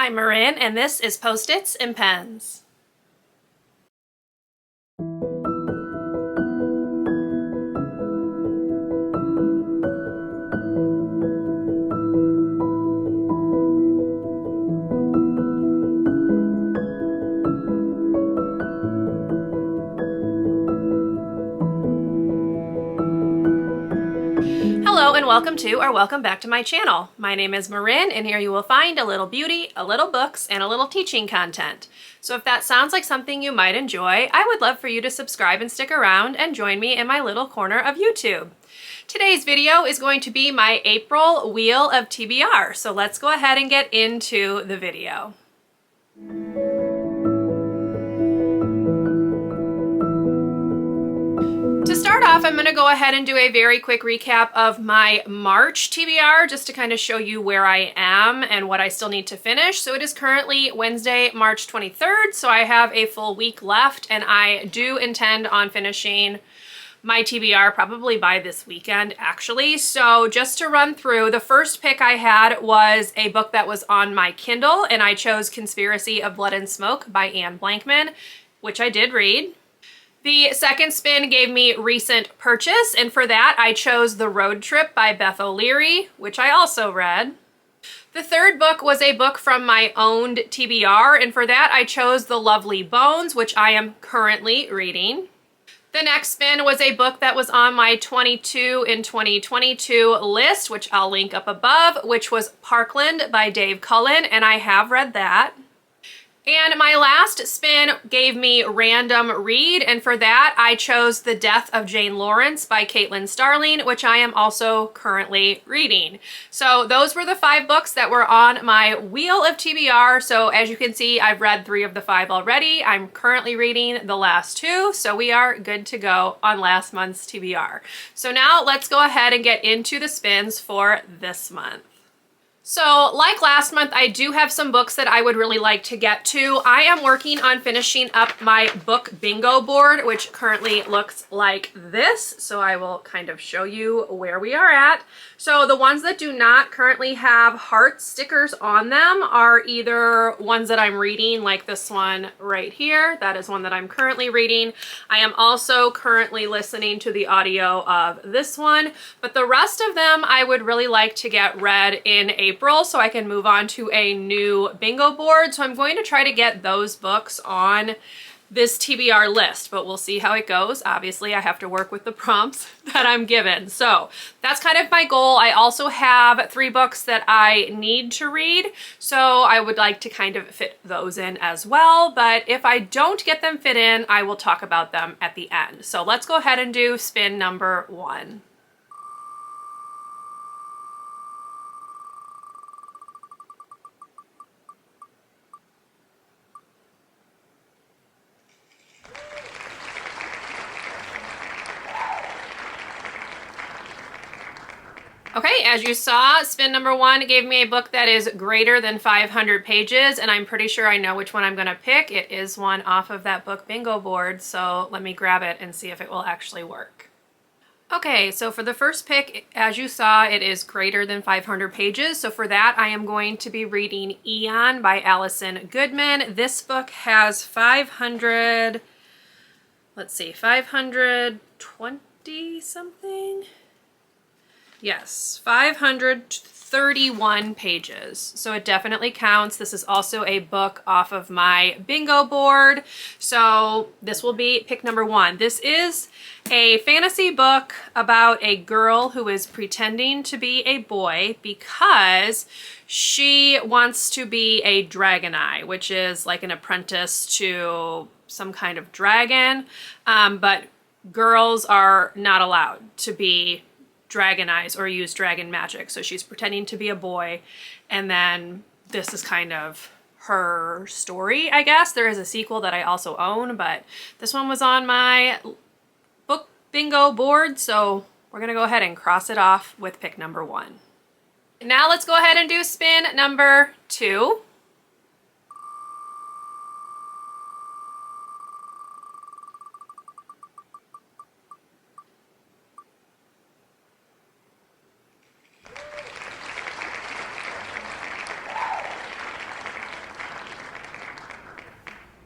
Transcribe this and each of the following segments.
I'm Marin, and this is Post-its and Pens. Hello and welcome to or welcome back to my channel. My name is Marin, and here you will find a little beauty, a little books, and a little teaching content. So if that sounds like something you might enjoy, I would love for you to subscribe and stick around and join me in my little corner of YouTube. Today's video is going to be my April Wheel of TBR, so let's go ahead and get into the video. To start off, I'm going to go ahead and do a very quick recap of my March TBR just to kind of show you where I am and what I still need to finish. So it is currently Wednesday, March 23rd, so I have a full week left, and I do intend on finishing my TBR probably by this weekend, actually. So just to run through, the first pick I had was a book that was on my Kindle, and I chose Conspiracy of Blood and Smoke by Anne Blankman, which I did read. The second spin gave me recent purchase, and for that I chose The Road Trip by Beth O'Leary, which I also read. The third book was a book from my owned TBR, and for that I chose The Lovely Bones, which I am currently reading. The next spin was a book that was on my 22 in 2022 list, which I'll link up above, which was Parkland by Dave Cullen, and I have read that. And my last spin gave me random read, and for that I chose The Death of Jane Lawrence by Caitlin Starling, which I am also currently reading. So those were the 5 books that were on my Wheel of TBR. So as you can see, I've read 3 of the 5 already. I'm currently reading the last 2, so we are good to go on last month's TBR. So now let's go ahead and get into the spins for this month. So like last month, I do have some books that I would really like to get to. I am working on finishing up my book bingo board, which currently looks like this. So I will kind of show you where we are at. So the ones that do not currently have heart stickers on them are either ones that I'm reading, like this one right here. That is one that I'm currently reading. I am also currently listening to the audio of this one, but the rest of them I would really like to get read in April so I can move on to a new bingo board. So I'm going to try to get those books on this TBR list, but we'll see how it goes. Obviously, I have to work with the prompts that I'm given. So that's kind of my goal. I also have 3 books that I need to read, so I would like to kind of fit those in as well. But if I don't get them fit in, I will talk about them at the end. So let's go ahead and do spin number 1. Okay, as you saw, spin number 1 gave me a book that is greater than 500 pages, and I'm pretty sure I know which one I'm going to pick. It is one off of that book bingo board, so let me grab it and see if it will actually work. Okay, so for the first pick, as you saw, it is greater than 500 pages. So for that, I am going to be reading Eon by Allison Goodman. This book has 520 something? Yes, 531 pages. So it definitely counts. This is also a book off of my bingo board. So this will be pick number 1. This is a fantasy book about a girl who is pretending to be a boy because she wants to be a dragonite, which is like an apprentice to some kind of dragon. But girls are not allowed to be dragonize or use dragon magic. So she's pretending to be a boy, and then this is kind of her story, I guess. There is a sequel that I also own, but this one was on my book bingo board, so we're gonna go ahead and cross it off with pick number 1. Now let's go ahead and do spin number 2.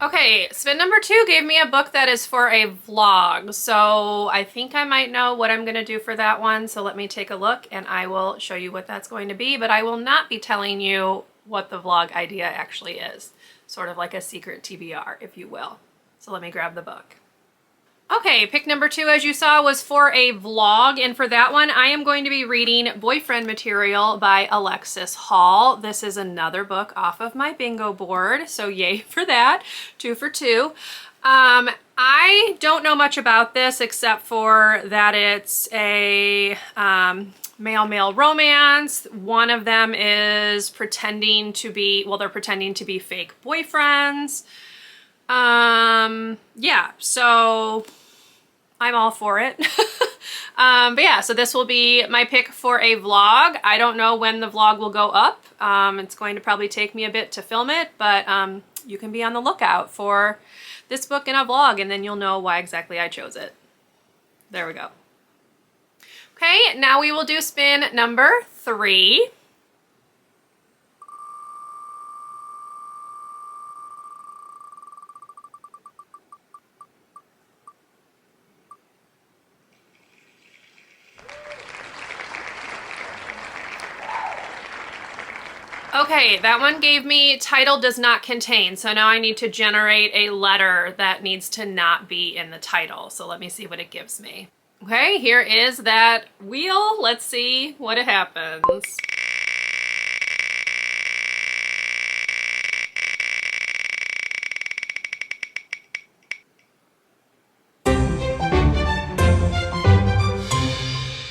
Okay, spin number 2 gave me a book that is for a vlog, so I think I might know what I'm going to do for that one, so let me take a look and I will show you what that's going to be, but I will not be telling you what the vlog idea actually is. Sort of like a secret TBR, if you will. So let me grab the book. Okay, pick number 2, as you saw, was for a vlog, and for that one, I am going to be reading Boyfriend Material by Alexis Hall. This is another book off of my bingo board, so yay for that. 2 for 2. I don't know much about this except for that it's a male-male romance. One of them is pretending to be, well, they're pretending to be fake boyfriends. Yeah, so I'm all for it. But yeah, so this will be my pick for a vlog. I don't know when the vlog will go up. It's going to probably take me a bit to film it, but you can be on the lookout for this book in a vlog, and then you'll know why exactly I chose it. There we go. Okay, now we will do spin number 3. Okay, that one gave me title does not contain, so now I need to generate a letter that needs to not be in the title. So let me see what it gives me. Okay, here is that wheel. Let's see what happens.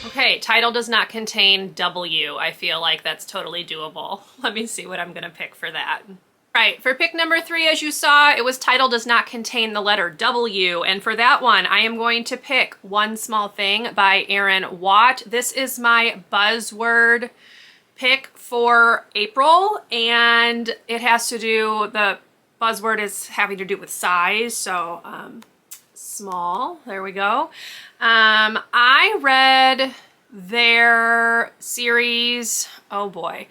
Okay, title does not contain W. I feel like that's totally doable. Let me see what I'm gonna pick for that. Right, for pick number 3, as you saw, it was title does not contain the letter W, and for that one, I am going to pick One Small Thing by Erin Watt. This is my buzzword pick for April, and it has to do, the buzzword is having to do with size, so small, there we go. I read their series, oh boy,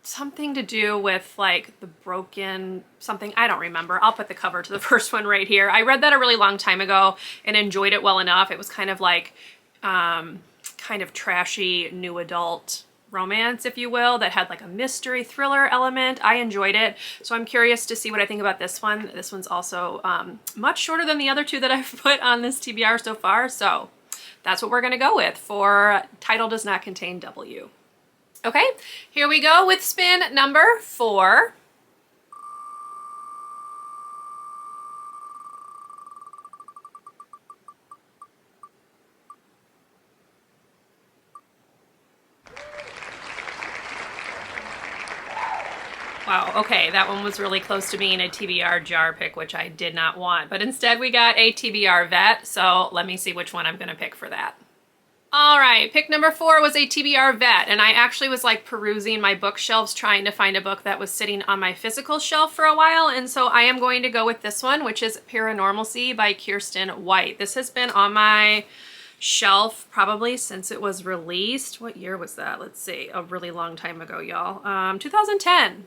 something to do with like the broken something, I don't remember. I'll put the cover to the first one right here. I read that a really long time ago and enjoyed it well enough. It was kind of like kind of trashy new adult romance, if you will, that had like a mystery thriller element. I enjoyed it, so I'm curious to see what I think about this one. This one's also much shorter than the other 2 that I've put on this TBR so far, so that's what we're gonna go with for title does not contain W. Okay, here we go with spin number 4. Wow, okay, that one was really close to being a TBR jar pick, which I did not want, but instead we got a TBR vet, so let me see which one I'm gonna pick for that. All right, pick number 4 was a TBR vet, and I actually was like perusing my bookshelves trying to find a book that was sitting on my physical shelf for a while, and so I am going to go with this one, which is Paranormalcy by Kirsten White. This has been on my shelf probably since it was released. What year was that? Let's see, a really long time ago, y'all. 2010.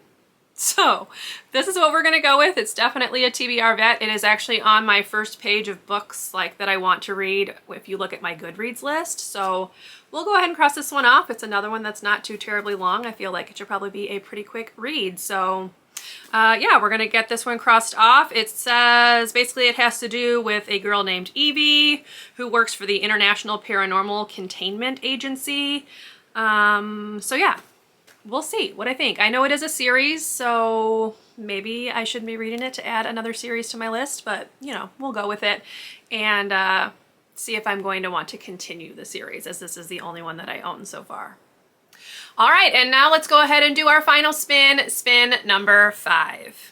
So this is what we're gonna go with. It's definitely a TBR vet. It is actually on my first page of books like that I want to read if you look at my Goodreads list. So we'll go ahead and cross this one off. It's another one that's not too terribly long. I feel like it should probably be a pretty quick read. So yeah, we're gonna get this one crossed off. It says basically it has to do with a girl named Evie who works for the International Paranormal Containment Agency. So yeah. We'll see what I think. I know it is a series, so maybe I should be reading it to add another series to my list, but you know, we'll go with it and see if I'm going to want to continue the series, as this is the only one that I own so far. All right, and now let's go ahead and do our final spin, spin number 5.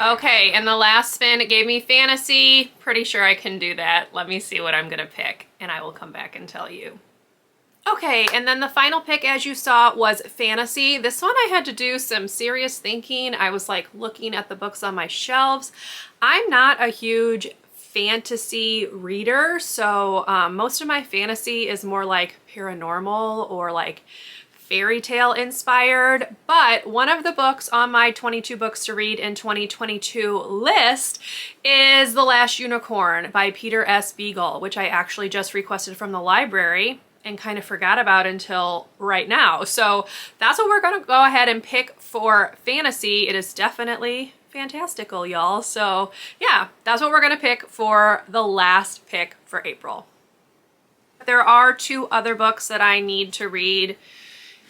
Okay, and the last spin, it gave me fantasy. Pretty sure I can do that. Let me see what I'm gonna pick, and I will come back and tell you. Okay, and then the final pick, as you saw, was fantasy. This one I had to do some serious thinking. I was like looking at the books on my shelves. I'm not a huge fantasy reader, so most of my fantasy is more like paranormal or like fairy tale inspired, but one of the books on my 22 books to read in 2022 list is The Last Unicorn by Peter S. Beagle, which I actually just requested from the library and kind of forgot about until right now. So that's what we're gonna go ahead and pick for fantasy. It is definitely fantastical, y'all. So yeah, that's what we're gonna pick for the last pick for April. There are 2 other books that I need to read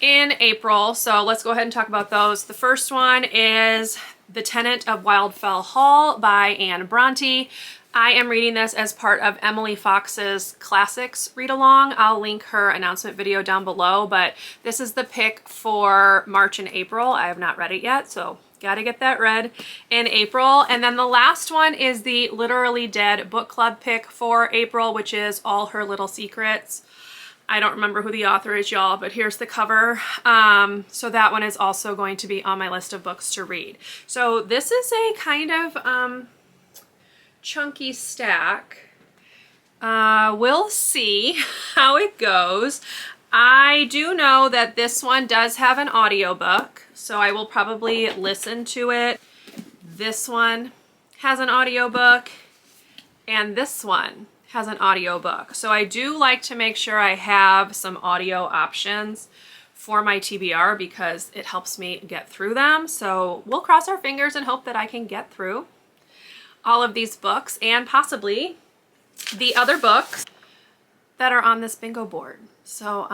in April, so let's go ahead and talk about those. The first one is The Tenant of Wildfell Hall by Anne Bronte. I am reading this as part of Emily Fox's Classics read-along. I'll link her announcement video down below, but this is the pick for March and April. I have not read it yet, so gotta get that read in April. And then the last one is the Literally Dead book club pick for April, which is All Her Little Secrets. I don't remember who the author is, y'all, but here's the cover. So that one is also going to be on my list of books to read. So this is a kind of chunky stack. We'll see how it goes. I do know that this one does have an audiobook, so I will probably listen to it. This one has an audiobook, and this one has an audiobook. So I do like to make sure I have some audio options for my TBR because it helps me get through them. So we'll cross our fingers and hope that I can get through all of these books and possibly the other books that are on this bingo board. So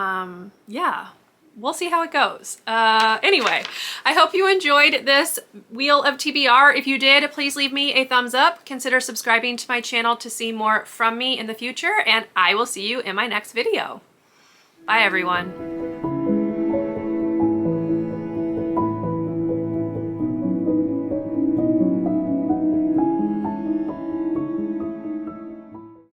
yeah, we'll see how it goes. Anyway, I hope you enjoyed this Wheel of TBR. If you did, please leave me a thumbs up. Consider subscribing to my channel to see more from me in the future, and I will see you in my next video. Bye, everyone.